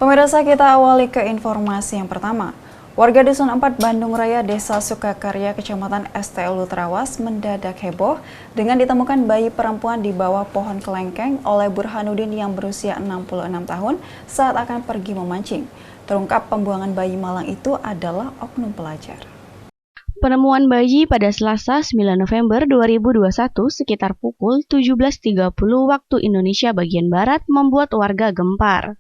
Pemirsa, kita awali ke informasi yang pertama. Warga Dusun 4 Bandung Raya, Desa Sukakarya, Kecamatan STL Trawas mendadak heboh dengan ditemukan bayi perempuan di bawah pohon kelengkeng oleh Burhanuddin yang berusia 66 tahun saat akan pergi memancing. Terungkap pembuangan bayi malang itu adalah oknum pelajar. Penemuan bayi pada Selasa 9 November 2021 sekitar pukul 17.30 waktu Indonesia bagian Barat membuat warga gempar.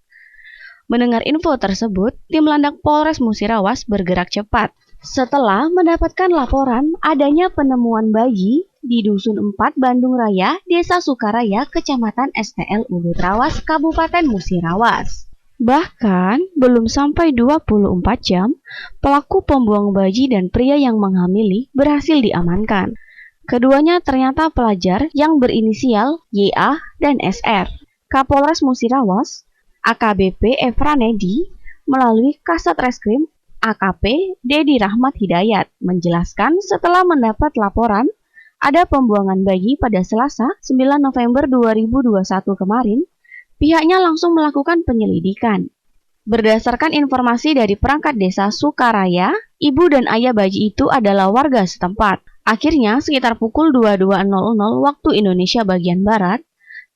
Mendengar info tersebut, tim Landak Polres Musirawas bergerak cepat. Setelah mendapatkan laporan adanya penemuan bayi di Dusun 4 Bandung Raya, Desa Sukaraya, Kecamatan STL Ulu Trawas, Kabupaten Musirawas. Bahkan, belum sampai 24 jam, pelaku pembuang bayi dan pria yang menghamili berhasil diamankan. Keduanya ternyata pelajar yang berinisial YA dan SR. Kapolres Musirawas, AKBP Efranedi, melalui Kasat Reskrim AKP Dedi Rahmat Hidayat, menjelaskan setelah mendapat laporan ada pembuangan bayi pada Selasa 9 November 2021 kemarin, pihaknya langsung melakukan penyelidikan. Berdasarkan informasi dari perangkat desa Sukaraya, ibu dan ayah bayi itu adalah warga setempat. Akhirnya, sekitar pukul 22.00 waktu Indonesia bagian Barat,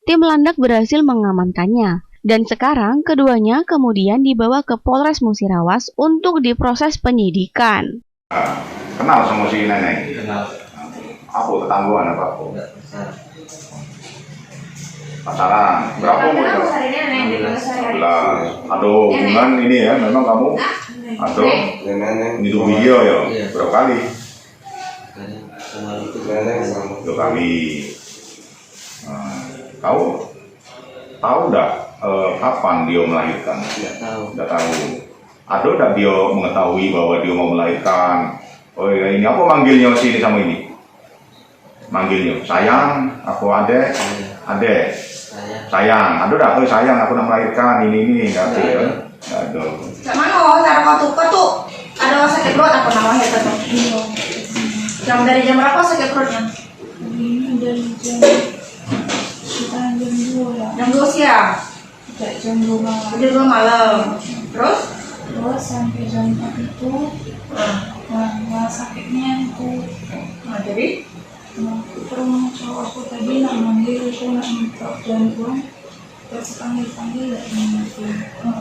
tim Landak berhasil mengamankannya. Dan sekarang keduanya kemudian dibawa ke Polres Musirawas untuk diproses penyidikan. Kenal sama si nenek? Kenal. Apa tetangguan apa? Pacaran. Berapa umur itu? 15. Ada hubungan ini ya, memang kamu ada itu video ya? Berapa kali? Dua kali. Kau tahu enggak kapan dia melahirkan? Tidak tahu. Tidak tahu. Ada enggak dia mengetahui bahwa dia mau melahirkan? Oh ya, ini apa manggilnya sini sama ini? Manggilnya sayang, aku adek, adek. Sayang, ada enggak? Oh sayang, aku nak melahirkan ini enggak ada ya? Enggak ada. Mana cara kau tuh ada sakit perut apa namanya itu? Jam dari jam berapa sakit perutnya? Ini dari jam 2 ya. Jam 2 siang. Kayak jam 2 malam. Jam 2 malam. Terus Sampai jam 4 itu, nah sakitnya itu. nah, jadi Aku ke rumah cowok aku tadi nak manggil, aku nak minta bantuan. Terus panggil gak dimatiin.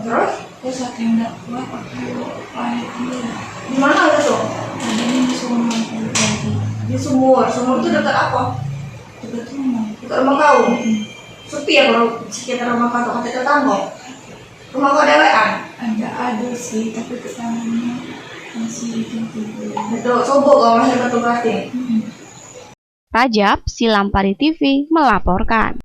terus Terus saking gak kuat aku panik dia. di mana itu tuh? Tadi ini disuruh manggil lagi. Di sumur. Sumur itu dekat apa? Dekat rumah. Dekat rumah kau. Sepi ya kalau sekitar rumah kau atau tetangga? Rumah kau dewean? Ada sih, tapi tetangganya masih tidur. Itu sobok kalau masih betul berarti. Rajab, Silampari TV melaporkan.